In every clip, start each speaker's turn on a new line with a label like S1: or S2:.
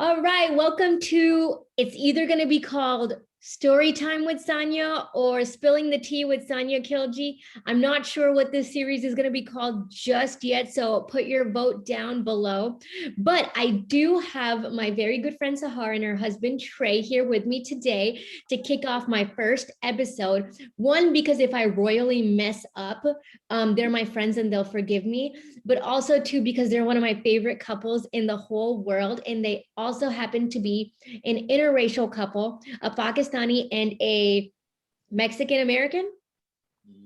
S1: All right, welcome to, it's either going to be called Story Time with Sanya or Spilling the Tea with Sanya Kilji. I'm not sure what this series is going to be called just yet, so put your vote down below. But I do have my very good friend Sahar and her husband Trey here with me today to kick off my first episode. One, because if I royally mess up, they're my friends and they'll forgive me. But also two, because they're one of my favorite couples in the whole world. And they also happen to be an interracial couple, a Pakistani and a Mexican American.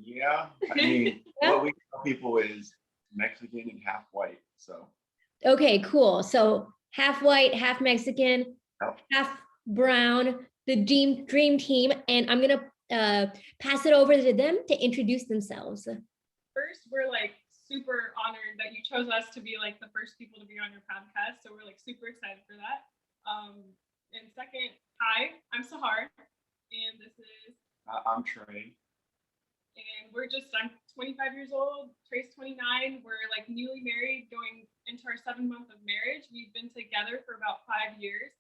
S2: Yeah, I mean,
S1: Yeah.
S2: what we tell people is Mexican and half white. So,
S1: Okay, cool. So half white, half Mexican, half brown, the dream team. And I'm going to pass it over to them to introduce themselves.
S3: First, we're like super honored that you chose us to be like the first people to be on your podcast. So we're like super excited for that. And second, hi, I'm Sahar, and this is
S2: I'm Trey.
S3: And I'm 25 years old, Trey's 29. We're like newly married, going into our 7 month of marriage. We've been together for about 5 years.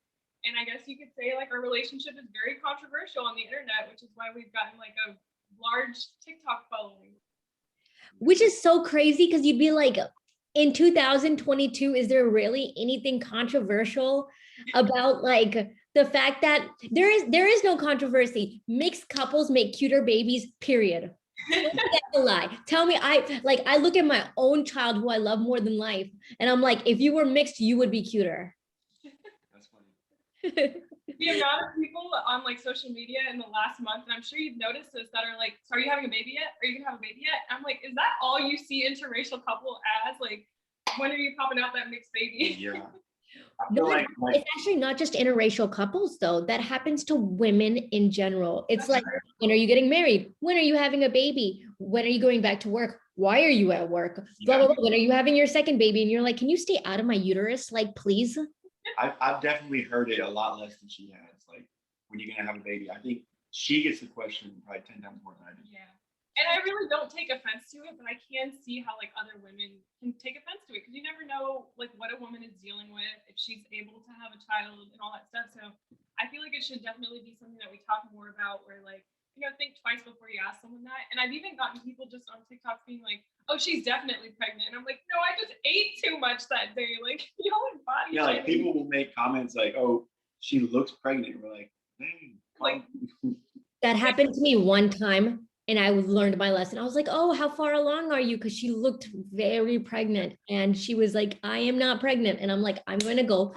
S3: And I guess you could say like our relationship is very controversial on the internet, which is why we've gotten like a large TikTok following.
S1: Which is so crazy because you'd be like, in 2022, is there really anything controversial about like the fact that there is no controversy? Mixed couples make cuter babies, period. That's a lie. Tell me, I look at my own child who I love more than life, and I'm like, if you were mixed, you would be cuter.
S2: That's funny.
S3: The amount of people on like social media in the last month, and I'm sure you've noticed this, that are like, so are you having a baby yet? Are you gonna have a baby yet? I'm like, is that all you see interracial couple as? Like, when are you popping out that mixed baby?
S2: Yeah.
S1: No, it's actually not just interracial couples though. That happens to women in general. It's like, when are you getting married? When are you having a baby? When are you going back to work? Why are you at work? Blah, blah, blah. When are you having your second baby? And you're like, can you stay out of my uterus? Like, please.
S2: I've definitely heard it a lot less than she has. Like, when you're gonna have a baby, I think she gets the question probably 10 times more than I do.
S3: Yeah. And I really don't take offense to it, but I can see how like other women can take offense to it because you never know like what a woman is dealing with, if she's able to have a child and all that stuff. So I feel like it should definitely be something that we talk more about, where like, think twice before you ask someone that. And I've even gotten people just on TikTok being like, oh, she's definitely pregnant. And I'm like, no, I just ate too much that day. Like, your body.
S2: Yeah, like people will make comments like, oh, she looks pregnant. We're like, dang.
S3: Like,
S1: that happened to me one time. And I learned my lesson. I was like, oh, how far along are you? Because she looked very pregnant. And she was like, I am not pregnant. And I'm like, I'm going to go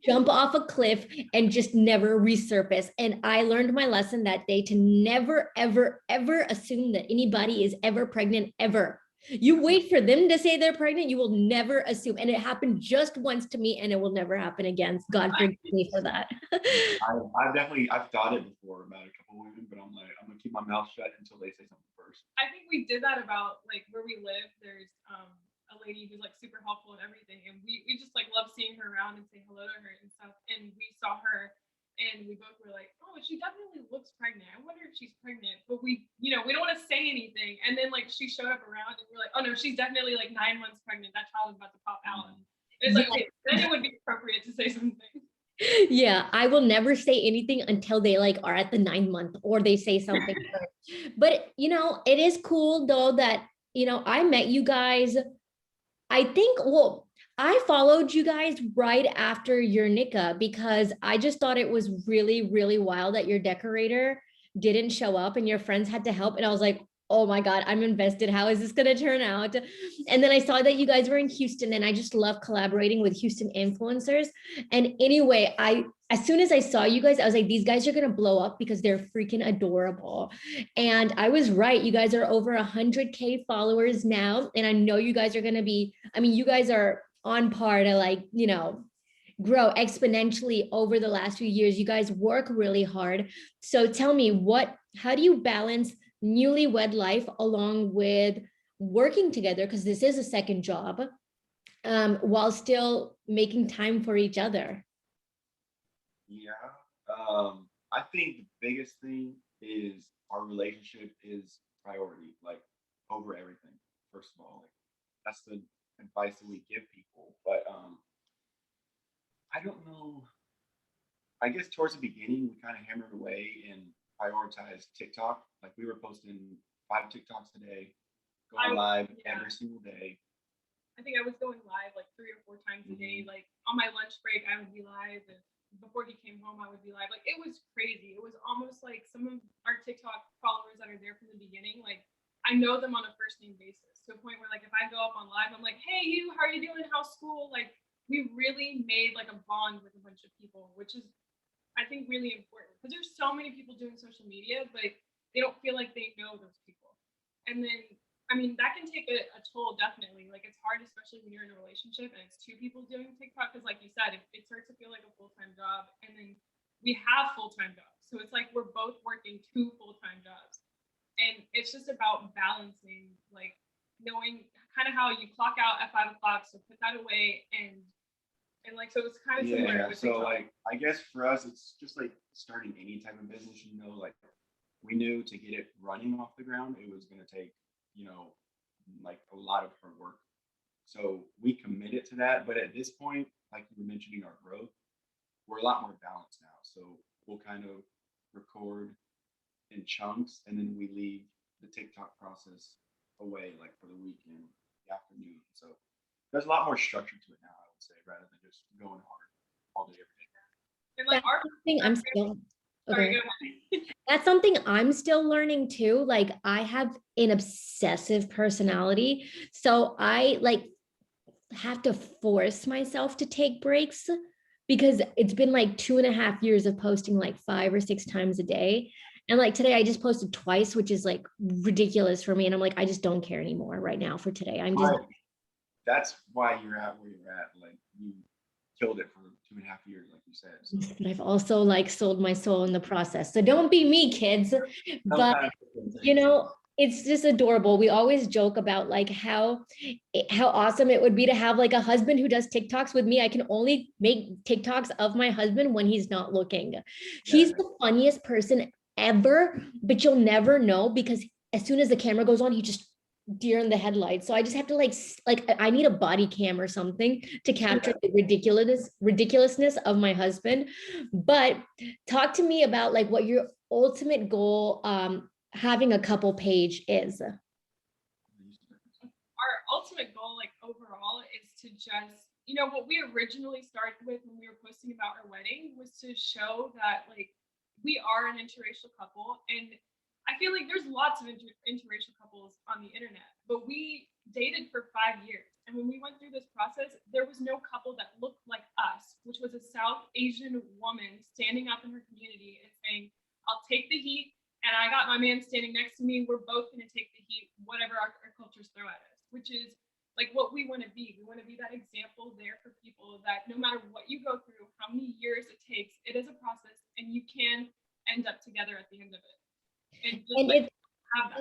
S1: jump off a cliff and just never resurface. And I learned my lesson that day to never, ever, ever assume that anybody is ever pregnant, ever. You wait for them to say they're pregnant, you will never assume. And it happened just once to me and it will never happen again. God forgive me for that.
S2: I've thought it before about a couple of women, but I'm like, I'm gonna keep my mouth shut until they say something first.
S3: I think we did that about like where we live. There's a lady who's like super helpful and everything. And we just like love seeing her around and say hello to her and stuff. And we saw her and we both were like, oh, she definitely looks pregnant. I wonder if she's pregnant. But we don't want to say anything. And then like she showed up around and we're like, oh no, she's definitely like 9 months pregnant. That child is about to pop out. And it's like, okay, then it would be appropriate to say something.
S1: Yeah, I will never say anything until they like are at the 9 month or they say something. But it is cool though that I met you guys. I think, well, I followed you guys right after your nikah because I just thought it was really, really wild that your decorator didn't show up and your friends had to help. And I was like, oh my God, I'm invested. How is this going to turn out? And then I saw that you guys were in Houston and I just love collaborating with Houston influencers. And anyway, as soon as I saw you guys, I was like, these guys are going to blow up because they're freaking adorable. And I was right. You guys are over 100K followers now. And I know you guys are going to be, you guys are on par to grow exponentially over the last few years. You guys work really hard. So tell me, how do you balance newlywed life along with working together? Because this is a second job, while still making time for each other.
S2: Yeah. I think the biggest thing is our relationship is priority, like over everything. First of all, like that's the advice that we give people. But I don't know I guess towards the beginning, we kind of hammered away and prioritized TikTok. Like we were posting 5 TikToks a day, going live every single day.
S3: I think I was going live like 3 or 4 times a day. Like on my lunch break, I would be live. And before he came home, I would be live. Like it was crazy. It was almost like some of our TikTok followers that are there from the beginning, like I know them on a first name basis to a point where like if I go up on live, I'm like, hey, you, how are you doing? How's school? Like we really made like a bond with a bunch of people, which is I think really important because there's so many people doing social media, but they don't feel like they know those people. And then I mean, that can take a toll, definitely. Like, it's hard, especially when you're in a relationship and it's 2 people doing TikTok. Because, like you said, it starts to feel like a full-time job. And then we have full-time jobs. So it's like we're both working 2 full-time jobs. And it's just about balancing, like, knowing kind of how you clock out at 5 o'clock. So put that away. And like, so it's kind of similar with
S2: so
S3: TikTok.
S2: like, I guess for us, it's just like starting any type of business, you know, like we knew to get it running off the ground, it was going to take, you know, like a lot of hard work. So we committed to that. But at this point, like you were mentioning our growth, we're a lot more balanced now. So we'll kind of record in chunks and then we leave the TikTok process away like for the weekend, the afternoon. So there's a lot more structure to it now, I would say, rather than just going hard all day, every day.
S3: And like
S1: That's something I'm still
S3: sorry,
S1: okay.
S3: go ahead.
S1: That's something I'm still learning too. Like I have an obsessive personality, so I like have to force myself to take breaks because it's been like 2.5 years of posting like 5 or 6 times a day. And like today, I just posted twice, which is like ridiculous for me. And I'm like, I just don't care anymore right now for today. I'm just
S2: But that's why you're at where you're at. Like you killed it for 2.5 years, like you said. So
S1: but I've also like sold my soul in the process. So don't be me, kids. But
S2: sometimes
S1: you know, it's just adorable. We always joke about like how awesome it would be to have like a husband who does TikToks with me. I can only make TikToks of my husband when he's not looking. He's the funniest person ever, but you'll never know because as soon as the camera goes on, he just deer in the headlights. So I just have to like I need a body cam or something to capture the ridiculousness of my husband. But talk to me about like what your ultimate goal having a couple page is.
S3: Our ultimate goal, like overall, is to just, you know, what we originally started with when we were posting about our wedding was to show that like we are an interracial couple. And I feel like there's lots of interracial couples on the internet, but we dated for 5 years. And when we went through this process, there was no couple that looked like us, which was a South Asian woman standing up in her community and saying, I'll take the heat. And I got my man standing next to me. We're both going to take the heat, whatever our cultures throw at us, which is like what we want to be. We want to be that example there for people that no matter what you go through, how many years it takes, it is a process and you can end up together at the end of it.
S1: And it's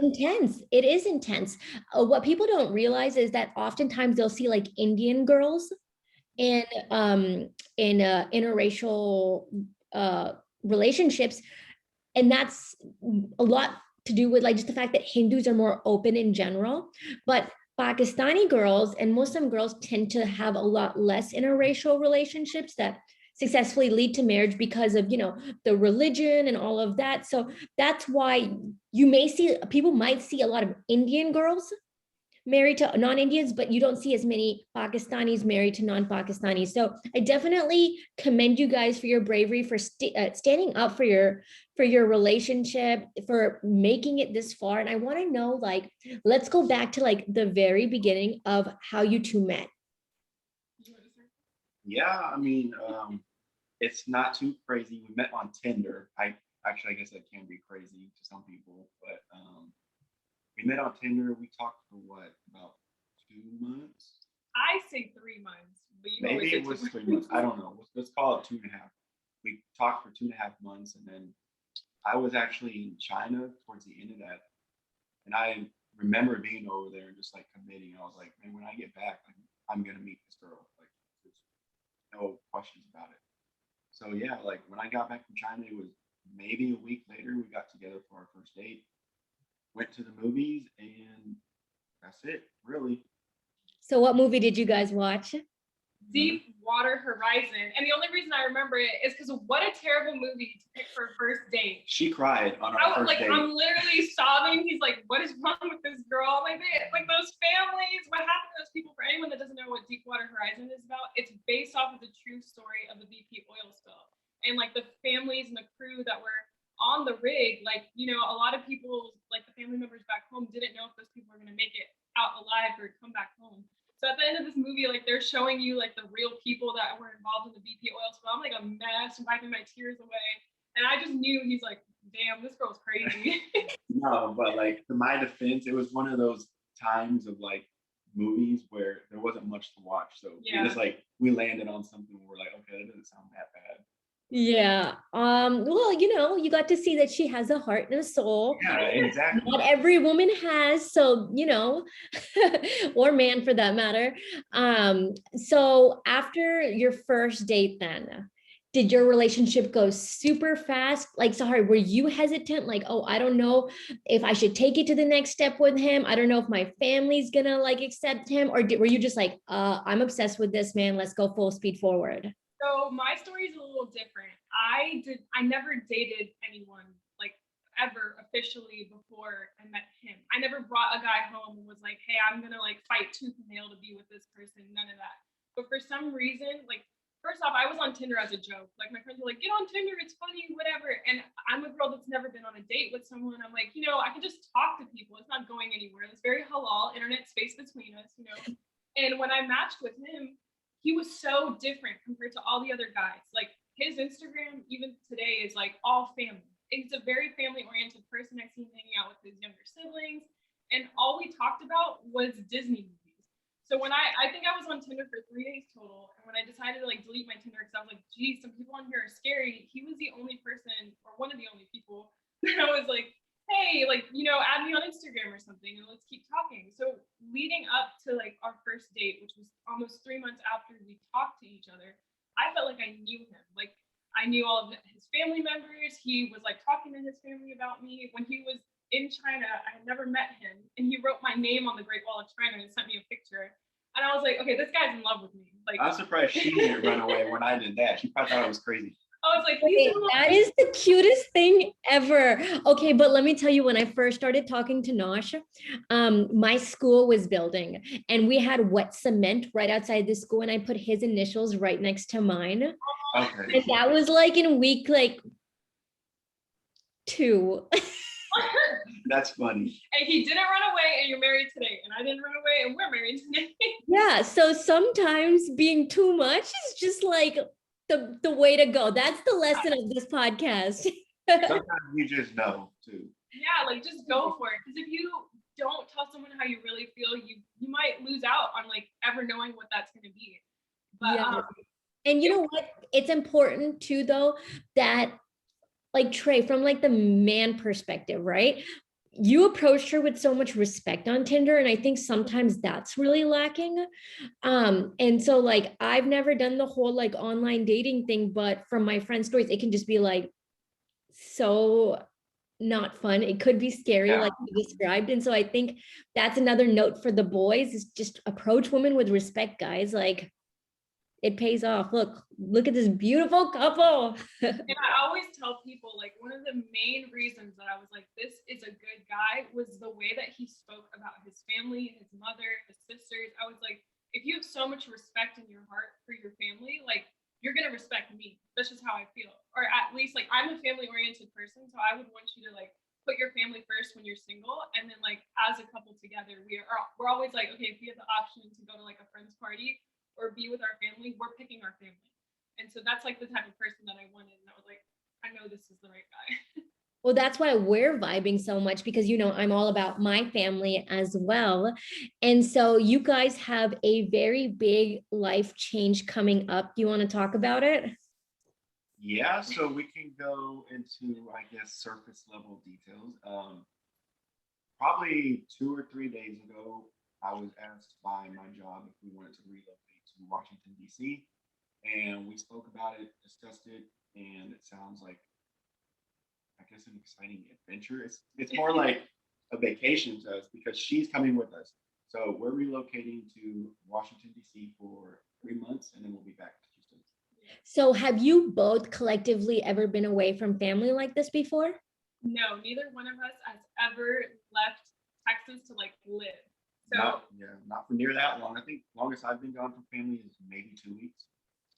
S1: intense. It is intense. What people don't realize is that oftentimes they'll see like Indian girls in interracial relationships, and that's a lot to do with like just the fact that Hindus are more open in general, but Pakistani girls and Muslim girls tend to have a lot less interracial relationships that successfully lead to marriage because of, you know, the religion and all of that. So that's why you may see, people might see a lot of Indian girls married to non-Indians, but you don't see as many Pakistanis married to non-Pakistanis. So I definitely commend you guys for your bravery, for standing up for your relationship, for making it this far. And I want to know, like, let's go back to like the very beginning of how you two met.
S2: Yeah, I mean, it's not too crazy. We met on Tinder. I guess that can be crazy to some people, but we met on Tinder. We talked for what, about 2 months?
S3: I say 3 months, but you
S2: maybe it was 3 months. I don't know. Let's call it 2.5. We talked for 2.5 months, and then I was actually in China towards the end of that, and I remember being over there and just like committing. I was like, man, when I get back, I'm gonna meet this girl. Like, there's no questions about it. So yeah, like when I got back from China, it was maybe a week later. We got together for our first date, went to the movies, and that's it, really.
S1: So what movie did you guys watch?
S3: Deepwater Horizon. And the only reason I remember it is because what a terrible movie to pick for a first date.
S2: She cried on our first date.
S3: I'm literally sobbing. He's like, what is wrong with this girl? Like those families, what happened to those people? For anyone that doesn't know what Deepwater Horizon is about, it's based off of the true story of the BP oil spill. And like the families and the crew that were on the rig, like, you know, a lot of people, like the family members back home didn't know if those people were going to make it out alive or come back home. So at the end of this movie, like they're showing you like the real people that were involved in the BP oil spill. I'm like a mess, wiping my tears away. And I just knew he's like, damn, this girl's crazy.
S2: No, but like to my defense, it was one of those times of like movies where there wasn't much to watch. So we landed on something where we're like, okay, that doesn't sound that bad.
S1: Yeah. Well, you know, you got to see that she has a heart and a soul.
S2: Yeah, exactly.
S1: Not every woman has, so, you know, or man for that matter. So after your first date then, did your relationship go super fast? Like, sorry, were you hesitant? Like, oh, I don't know if I should take it to the next step with him. I don't know if my family's gonna like accept him, or were you just like, I'm obsessed with this man. Let's go full speed forward.
S3: So my story is a little different. I never dated anyone like ever officially before I met him. I never brought a guy home and was like, hey, I'm gonna like fight tooth and nail to be with this person. None of that. But for some reason, like first off, I was on Tinder as a joke. Like my friends were like, get on Tinder, it's funny, whatever. And I'm a girl that's never been on a date with someone. I'm like, you know, I can just talk to people. It's not going anywhere. It's very halal, internet space between us, you know. And when I matched with him, he was so different compared to all the other guys. Like his Instagram, even today, is like all family. He's a very family-oriented person. I see him hanging out with his younger siblings, and all we talked about was Disney movies. So when I think I was on Tinder for 3 days total, and when I decided to like delete my Tinder because I was like, geez, some people on here are scary. He was the only person, or one of the only people, that I was like, hey, like, you know, add me on Instagram or something and let's keep talking. So leading up to like our first date, which was almost 3 months after we talked to each other, I felt like I knew him. Like I knew all of his family members. He was like talking to his family about me. When he was in China, I had never met him, and he wrote my name on the Great Wall of China and sent me a picture. And I was like, okay, this guy's in love with me. Like
S2: I was surprised she didn't run away when I did that. She probably thought I was crazy.
S3: I was like,
S1: that is the cutest thing ever. Okay, but let me tell you, when I first started talking to Nosh, my school was building and we had wet cement right outside the school, and I put his initials right next to mine.
S2: Okay.
S1: And that was like in week like 2.
S2: That's funny.
S3: And he didn't run away, and you're married today. And I didn't run away, and we're married today.
S1: Yeah, so sometimes being too much is just like the way to go. That's the lesson of this podcast.
S2: Sometimes you just know too.
S3: Yeah, like just go for it. Because if you don't tell someone how you really feel, you might lose out on like ever knowing what that's going to be. But
S1: Yeah. And you know what? It's important too, though, that like Trey, from like the man perspective, right? You approached her with so much respect on Tinder, and I think sometimes that's really lacking. And so like I've never done the whole like online dating thing, but from my friends' stories, it can just be like so not fun. It could be scary,
S2: Yeah.
S1: like you described. And so I think that's another note for the boys, is just approach women with respect, guys. Like it pays off. Look at this beautiful couple.
S3: And I always tell people, like, one of the main reasons that I was like, this is a good guy, was the way that he spoke about his family, his mother, his sisters. I was like, if you have so much respect in your heart for your family, like, you're going to respect me. That's just how I feel. Or at least, like, I'm a family-oriented person, so I would want you to, like, put your family first when you're single. And then, like, as a couple together, we're always like, okay, if we have the option to go to, like, a friend's party or be with our family, we're picking our family. And so that's like the type of person that I wanted. And I was like, I know this is the right guy.
S1: Well, that's why we're vibing so much, because, you know, I'm all about my family as well. And so you guys have a very big life change coming up. Do you want to talk about it?
S2: Yeah, so we can go into, I guess, surface level details. Probably 2 or 3 days ago, I was asked by my job if we wanted to relocate to Washington, D.C. And we spoke about it, discussed it, and it sounds like, I guess, an exciting adventure. It's more like a vacation to us because she's coming with us. So we're relocating to Washington, D.C. for 3 months, and then we'll be back to Houston.
S1: So have you both collectively ever been away from family like this before?
S3: No, neither one of us has ever left Texas to like live. So
S2: Not for near that long. I think longest I've been gone from family is maybe 2 weeks.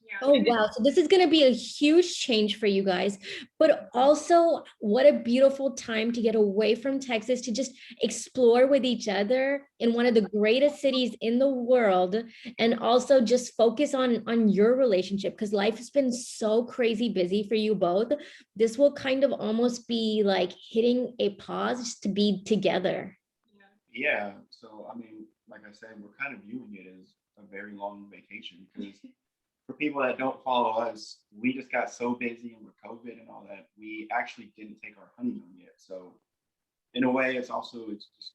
S3: yeah.
S1: Oh,
S3: And
S1: wow. So this is going to be a huge change for you guys, but also what a beautiful time to get away from Texas to just explore with each other in one of the greatest cities in the world, and also just focus on your relationship, because life has been so crazy busy for you both. This will kind of almost be like hitting a pause just to be together.
S3: yeah.
S2: Yeah. So I mean, like I said, we're kind of viewing it as a very long vacation because for people that don't follow us, we just got so busy and with COVID and all that, we actually didn't take our honeymoon yet. So in a way, it's just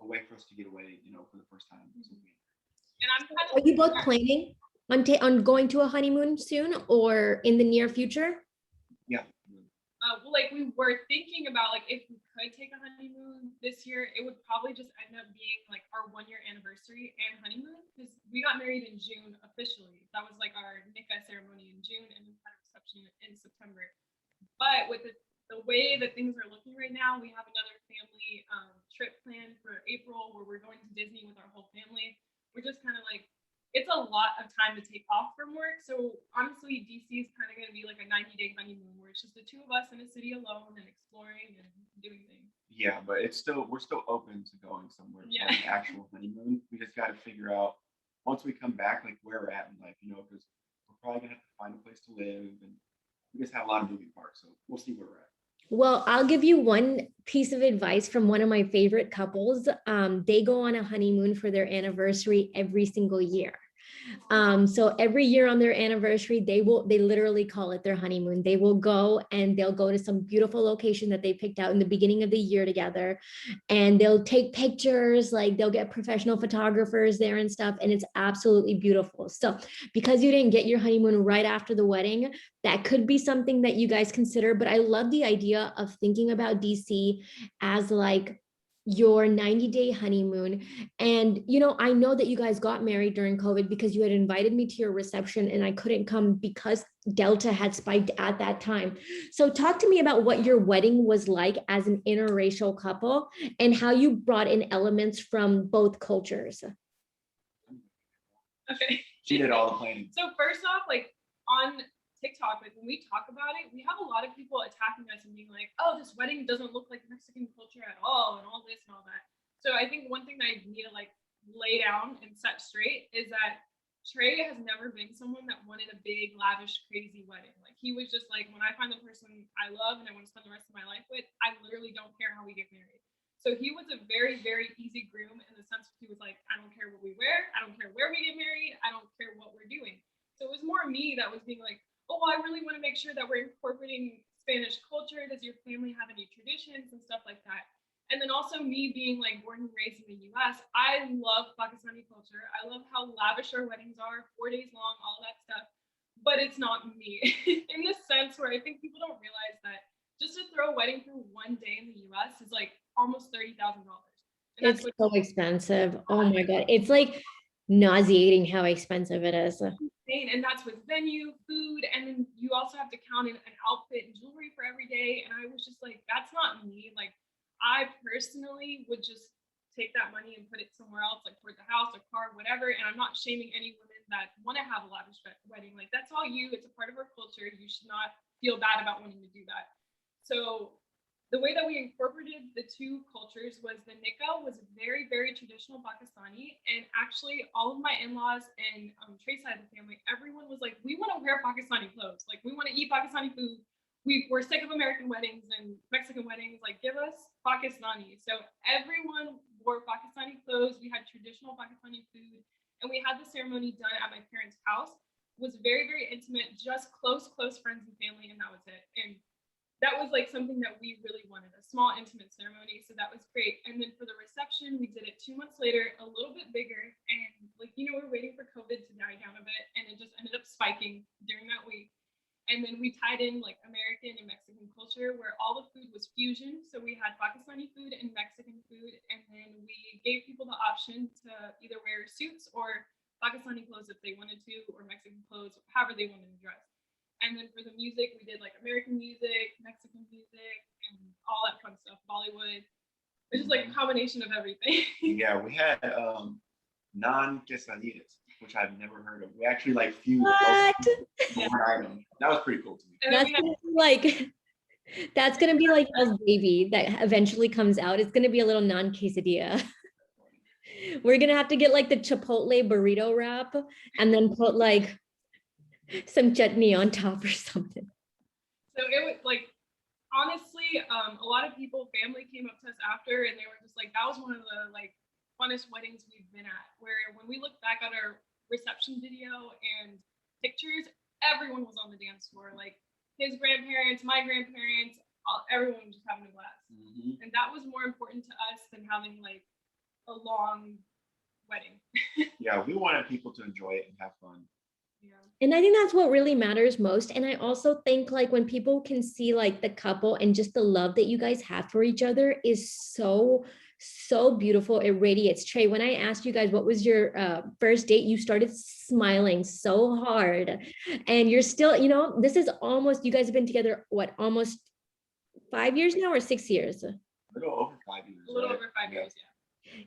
S2: a way for us to get away, for the first time.
S3: And I'm kind
S1: Are
S3: of
S1: you both planning on going to a honeymoon soon or in the near future?
S2: Yeah.
S3: well, like we were thinking about like if we could take a honeymoon this year, it would probably just end up being like our 1 year anniversary and honeymoon because we got married in June officially. That was like our nikah ceremony in June and then had a reception in September. But with the way that things are looking right now, we have another family trip planned for April where we're going to Disney with our whole family. We're just kind of like, it's a lot of time to take off from work. So honestly, DC is kind of going to be like a 90-day honeymoon where it's just the two of us in a city alone and exploring and doing things.
S2: Yeah, but we're still open to going somewhere for
S3: Yeah.
S2: an actual honeymoon. We just got to figure out once we come back, like where we're at in life, because we're probably gonna have to find a place to live, and we just have a lot of moving parts. So we'll see where we're at.
S1: Well, I'll give you one piece of advice from one of my favorite couples. They go on a honeymoon for their anniversary every single year. So every year on their anniversary, they literally call it their honeymoon. They will go and they'll go to some beautiful location that they picked out in the beginning of the year together, and they'll take pictures, like they'll get professional photographers there and stuff. And it's absolutely beautiful. So because you didn't get your honeymoon right after the wedding, that could be something that you guys consider. But I love the idea of thinking about DC as like your 90-day honeymoon. And I know that you guys got married during COVID because you had invited me to your reception and I couldn't come because Delta had spiked at that time. So talk to me about what your wedding was like as an interracial couple and how you brought in elements from both cultures.
S3: Okay.
S2: She did all the planning.
S3: So first off, like on TikTok, like when we talk about it, we have a lot of people attacking us and being like, "Oh, this wedding doesn't look like Mexican culture at all," and all this and all that. So I think one thing that I need to like lay down and set straight is that Trey has never been someone that wanted a big, lavish, crazy wedding. Like he was just like, when I find the person I love and I want to spend the rest of my life with, I literally don't care how we get married. So he was a very, very easy groom in the sense he was like, I don't care what we wear, I don't care where we get married, I don't care what we're doing. So it was more me that was being like, oh, I really want to make sure that we're incorporating Spanish culture. Does your family have any traditions and stuff like that? And then also me being like born and raised in the US, I love Pakistani culture. I love how lavish our weddings are, 4 days long, all that stuff. But it's not me in the sense where I think people don't realize that just to throw a wedding for 1 day in the US is like almost $30,000.
S1: It's so expensive. Oh my God. It's like nauseating how expensive it is.
S3: Insane. And that's with venue, food, and then you also have to count in an outfit and jewelry for every day. And I was just like, that's not me. Like, I personally would just take that money and put it somewhere else, like towards a house, a car, whatever. And I'm not shaming any women that want to have a lavish wedding. Like, that's all you. It's a part of our culture. You should not feel bad about wanting to do that. So the way that we incorporated the two cultures was the nikah was very, very traditional Pakistani. And actually, all of my in-laws and Trey's side of the family, everyone was like, we want to wear Pakistani clothes. Like, we want to eat Pakistani food. We're sick of American weddings and Mexican weddings. Like, give us Pakistani. So everyone wore Pakistani clothes. We had traditional Pakistani food. And we had the ceremony done at my parents' house. It was very, very intimate, just close friends and family. And that was it. And that was like something that we really wanted, a small intimate ceremony. So that was great. And then for the reception, we did it 2 months later, a little bit bigger. And like, we're waiting for COVID to die down a bit. And it just ended up spiking during that week. And then we tied in like American and Mexican culture where all the food was fusion. So we had Pakistani food and Mexican food. And then we gave people the option to either wear suits or Pakistani clothes if they wanted to, or Mexican clothes, however they wanted to dress. And then for the music, we did like American music, Mexican music, and all that fun stuff, Bollywood. It's just like a combination of everything.
S2: Yeah, we had non-quesadillas, which I've never heard of. We actually like fused
S1: What?
S2: one item. That was pretty cool to me.
S3: And then
S1: That's
S3: we had,
S1: gonna be like that's gonna be like y'all's baby that eventually comes out. It's gonna be a little non-quesadilla. We're gonna have to get like the Chipotle burrito wrap and then put like some chutney on top or something.
S3: so it was like, honestly, a lot of people, family came up to us after, and they were just like, that was one of the like funnest weddings we've been at. Where when we look back at our reception video and pictures, everyone was on the dance floor. Like his grandparents, my grandparents, everyone was just having a blast. And that was more important to us than having like a long wedding.
S2: Yeah, we wanted people to enjoy it and have fun.
S3: Yeah.
S1: And I think that's what really matters most. And I also think like when people can see like the couple and just the love that you guys have for each other is so, so beautiful. It radiates. Trey, when I asked you guys what was your first date, you started smiling so hard. And you're still, you know, this is almost, you guys have been together, what, almost 5 years now or 6 years?
S2: A little over 5 years.
S3: A little
S2: right?
S3: over 5 years, yeah.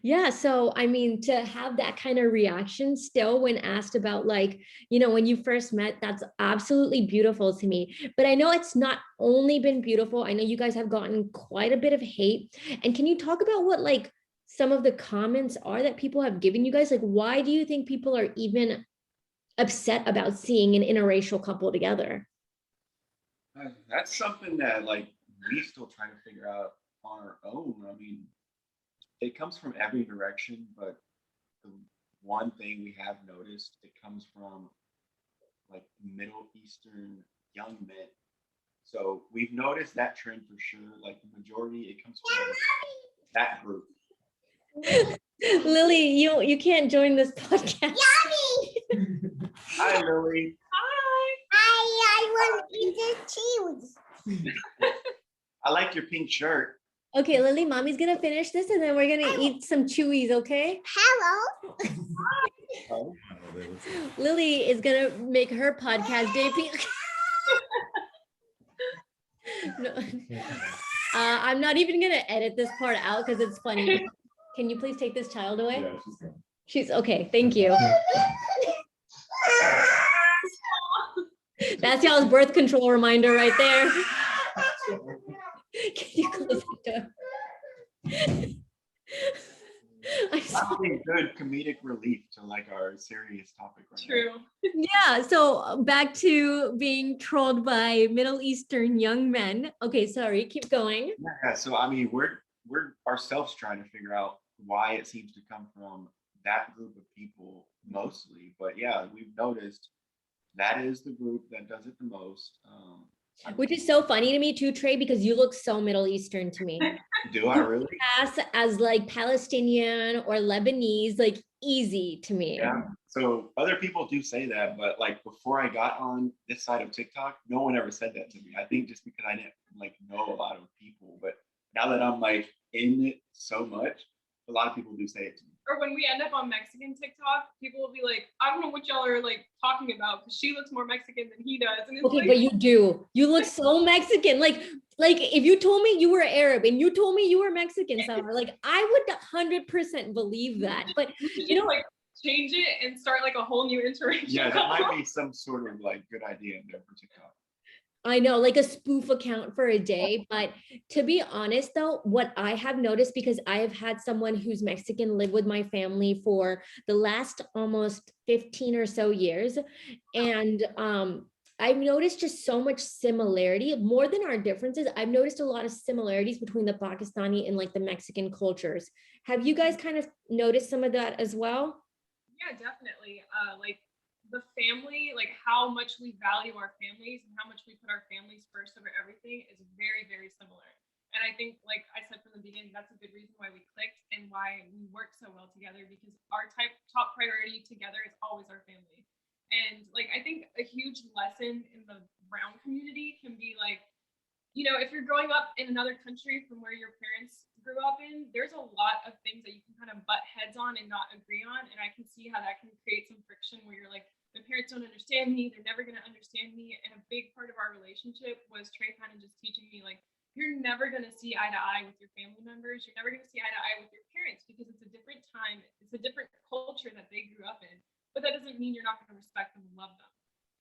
S1: Yeah, so I mean, to have that kind of reaction still when asked about like, you know, when you first met, that's absolutely beautiful to me. But I know it's not only been beautiful. I know you guys have gotten quite a bit of hate. And can you talk about what like some of the comments are that people have given you guys? Like, why do you think people are even upset about seeing an interracial couple together?
S2: That's something that like we still trying to figure out on our own. I mean, it comes from every direction, but the one thing we have noticed, it comes from like Middle Eastern young men. So we've noticed that trend for sure. Like the majority, it comes from that group.
S1: Lily, you can't join this podcast.
S2: Hi, Lily.
S3: Hi.
S4: I want to choose.
S2: I like your pink shirt.
S1: Okay, Lily, mommy's gonna finish this and then we're gonna eat some chewies, okay?
S4: Hello.
S2: Oh,
S1: Lily is gonna make her podcast debut. No. I'm not even gonna edit this part out because it's funny. Can you please take this child away?
S2: yeah, she's fine.
S1: She's okay, thank you. That's y'all's birth control reminder right there. Can you close the door? I'm
S2: That's
S1: sorry.
S2: a good comedic relief to like our serious topic right
S3: True.
S1: Yeah, so back to being trolled by Middle Eastern young men. Okay, sorry, keep going.
S2: now. Yeah, so I mean, we're ourselves trying to figure out why it seems to come from that group of people mostly. But yeah, we've noticed that is the group that does it the most.
S1: Which is so funny to me too, Trey, because you look so Middle Eastern to me.
S2: Do I really?
S1: Pass as like Palestinian or Lebanese, like easy to me.
S2: Yeah. So other people do say that, but like before I got on this side of TikTok, no one ever said that to me. I think just because I didn't like know a lot of people, but now that I'm like in it so much, a lot of people do say it to me.
S3: Or when we end up on Mexican TikTok, people will be like, I don't know what y'all are like talking about because she looks more Mexican than he does. And it's
S1: Okay,
S3: like,
S1: but you do. You look so Mexican. Like if you told me you were Arab and you told me you were Mexican, Sahar, like I would 100% believe that. But
S3: you should
S1: you
S3: just
S1: know,
S3: like change it and start like a whole new interracial
S2: Yeah, that
S3: couple.
S2: might be some sort of like good idea in there for TikTok.
S1: I know, like a spoof account for a day. But to be honest, though, what I have noticed, because I have had someone who's Mexican live with my family for the last almost 15 or so years. And I've noticed just so much similarity, more than our differences. I've noticed a lot of similarities between the Pakistani and like the Mexican cultures. Have you guys kind of noticed some of that as well?
S3: Yeah, definitely. Like the family, like how much we value our families and how much we put our families first over everything is very, very similar. And I think, like I said from the beginning, that's a good reason why we clicked and why we work so well together, because our top priority together is always our family. And like I think a huge lesson in the brown community can be like, you know, if you're growing up in another country from where your parents grew up in, there's a lot of things that you can kind of butt heads on and not agree on. And I can see how that can create some friction where you're like, my parents don't understand me. They're never going to understand me. And a big part of our relationship was Trey kind of just teaching me, like, you're never going to see eye to eye with your family members. You're never going to see eye to eye with your parents because it's a different time. It's a different culture that they grew up in. But that doesn't mean you're not going to respect them and love them.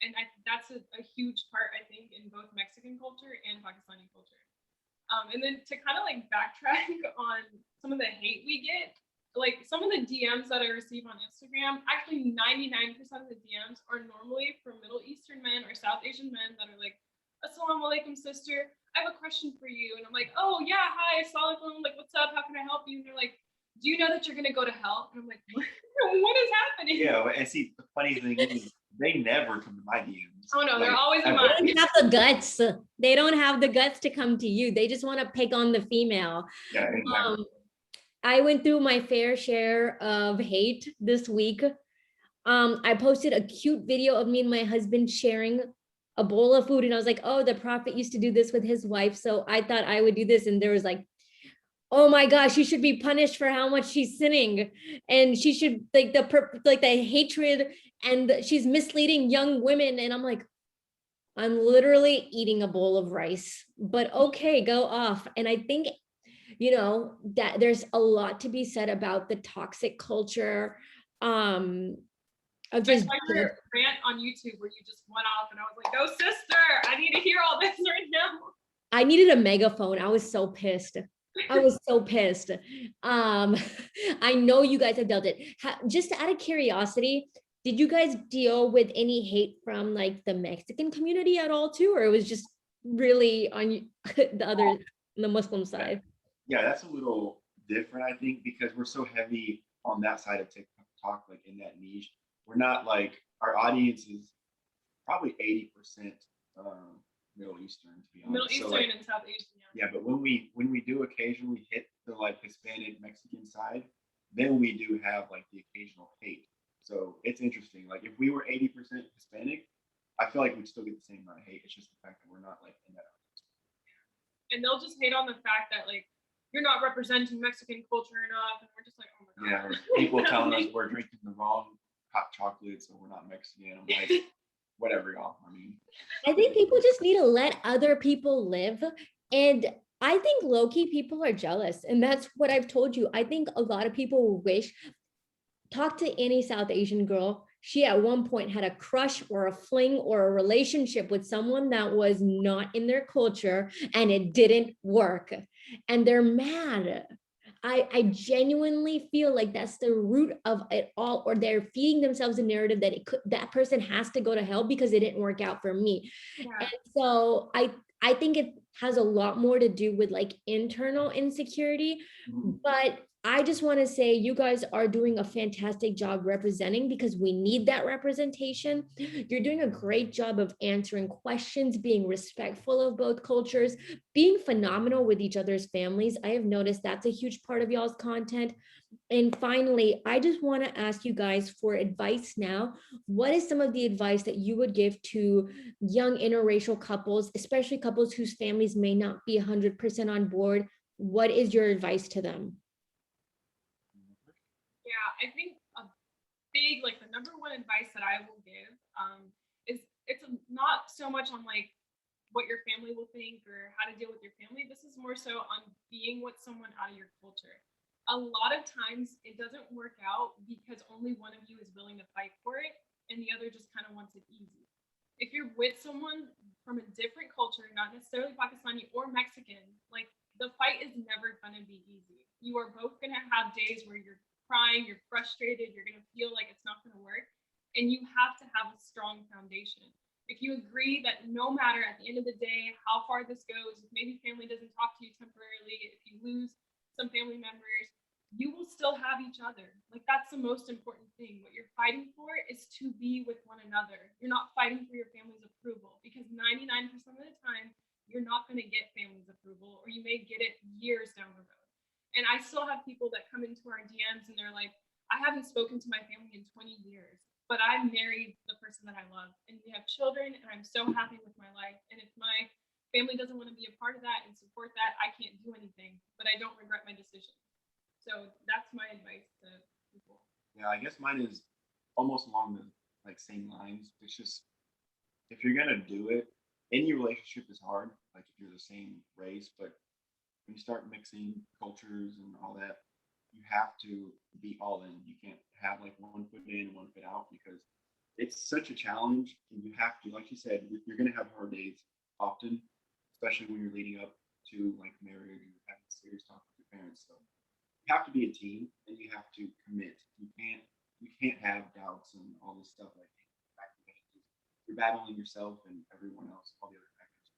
S3: And that's a huge part, I think, in both Mexican culture and Pakistani culture. And then to kind of like backtrack on some of the hate we get, like some of the DMs that I receive on Instagram, actually 99% of the DMs are normally from Middle Eastern men or South Asian men that are like, Assalamu alaikum, sister. I have a question for you. And I'm like, oh yeah, hi, assalamu alaikum. Like, what's up? How can I help you? And they're like, do you know that you're gonna go to hell? And I'm like, what is happening?
S2: Yeah, and see, the funny thing is, they never come to my DMs.
S3: Oh no, they're
S2: Like,
S3: always in
S2: ever.
S1: They
S3: mine.
S1: don't have the guts. They don't have the guts to come to you. They just want to pick on the female.
S2: Yeah, exactly.
S1: I went through my fair share of hate this week. I posted a cute video of me and my husband sharing a bowl of food, and I was like, oh, the prophet used to do this with his wife, so I thought I would do this. And there was like, oh my gosh, she should be punished for how much she's sinning, and she should like the hatred, and she's misleading young women. And I'm like, I'm literally eating a bowl of rice, but okay, go off. And I think, you know, that there's a lot to be said about the toxic culture of
S3: I
S1: just
S3: saw your rant on YouTube where you just went off, and I was like, "Go, sister! I need to hear all this right now."
S1: I needed a megaphone. I was so pissed. I was so pissed. I know you guys have dealt it. Just out of curiosity, did you guys deal with any hate from like the Mexican community at all too, or it was just really on the Muslim side?
S2: Yeah, that's a little different, I think, because we're so heavy on that side of TikTok, like in that niche. We're not like, our audience is probably 80% Middle Eastern, to be honest.
S3: Middle Eastern
S2: So, like,
S3: and South Asian.
S2: yeah, but when we do occasionally hit the like Hispanic Mexican side, then we do have like the occasional hate. So it's interesting. Like if we were 80% Hispanic, I feel like we'd still get the same amount of hate. It's just the fact that we're not like in that.
S3: And they'll just hate on the fact that like you're not representing Mexican culture enough, and we're just like, oh my god.
S2: Yeah, people telling us we're drinking the wrong hot chocolate, so we're not Mexican. I'm like, whatever, y'all. I mean,
S1: I think people just need to let other people live. And I think low-key people are jealous. And that's what I've told you. I think a lot of people wish, talk to any South Asian girl. She at one point had a crush or a fling or a relationship with someone that was not in their culture, and it didn't work. And they're mad. I genuinely feel like that's the root of it all, or they're feeding themselves a narrative that that person has to go to hell because it didn't work out for me.
S3: Yeah.
S1: And so I think it has a lot more to do with like internal insecurity. But I just want to say you guys are doing a fantastic job representing, because we need that representation. You're doing a great job of answering questions, being respectful of both cultures, being phenomenal with each other's families. I have noticed that's a huge part of y'all's content. And finally, I just want to ask you guys for advice now. What is some of the advice that you would give to young interracial couples, especially couples whose families may not be 100% on board? What is your advice to them?
S3: Yeah, I think a big, like the number one advice that I will give is it's not so much on like what your family will think or how to deal with your family. This is more so on being with someone out of your culture. A lot of times it doesn't work out because only one of you is willing to fight for it and the other just kind of wants it easy. If you're with someone from a different culture, not necessarily Pakistani or Mexican, like the fight is never going to be easy. You are both going to have days where you're crying, you're frustrated, you're going to feel like it's not going to work. And you have to have a strong foundation. If you agree that no matter at the end of the day how far this goes, if maybe family doesn't talk to you temporarily, if you lose some family members, you will still have each other. Like that's the most important thing. What you're fighting for is to be with one another. You're not fighting for your family's approval, because 99% of the time you're not going to get family's approval, or you may get it years down the road. And I still have people that come into our DMs and they're like, I haven't spoken to my family in 20 years, but I married the person that I love and we have children and I'm so happy with my life. And if my family doesn't want to be a part of that and support that, I can't do anything, but I don't regret my decision. So that's my advice to people.
S2: Yeah, I guess mine is almost along the like same lines. It's just if you're gonna do it, any relationship is hard. Like if you're the same race, but when you start mixing cultures and all that, you have to be all in. You can't have like one foot in, one foot out because it's such a challenge. And you have to, like you said, you're gonna have hard days often, especially when you're leading up to like marriage and you're having serious talk with your parents. So you have to be a team and you have to commit. You can't have doubts and all this stuff like you're battling yourself and everyone else, all the other factors.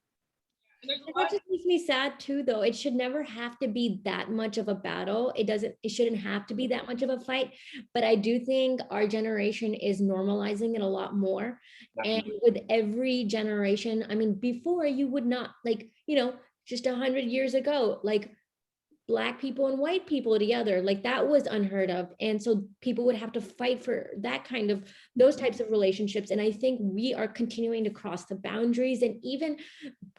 S3: And there's a
S1: And
S3: lot
S1: that just makes me sad too, though. It should never have to be that much of a battle. It shouldn't have to be that much of a fight. But I do think our generation is normalizing it a lot more. And
S2: Definitely.
S1: with every generation, I mean, before you would not like, just 100 years ago, like Black people and white people together, like that was unheard of. And so people would have to fight for that kind of those types of relationships. And I think we are continuing to cross the boundaries. And even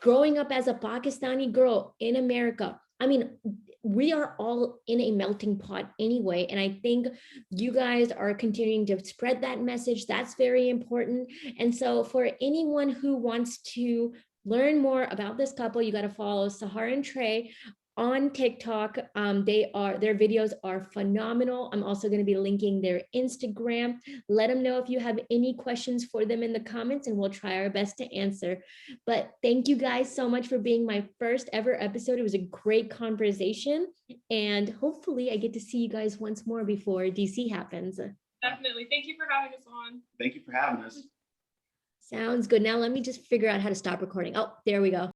S1: growing up as a Pakistani girl in America, I mean, we are all in a melting pot anyway. And I think you guys are continuing to spread that message. That's very important. And so for anyone who wants to learn more about this couple, you got to follow Sahar and Trey on TikTok. Their videos are phenomenal. I'm also going to be linking their Instagram. Let them know if you have any questions for them in the comments and we'll try our best to answer. But thank you guys so much for being my first ever episode. It was a great conversation and hopefully I get to see you guys once more before DC happens.
S3: definitely. Thank you for having us on.
S2: Thank you for having us.
S1: Sounds good. Now let me just figure out how to stop recording. Oh, there we go.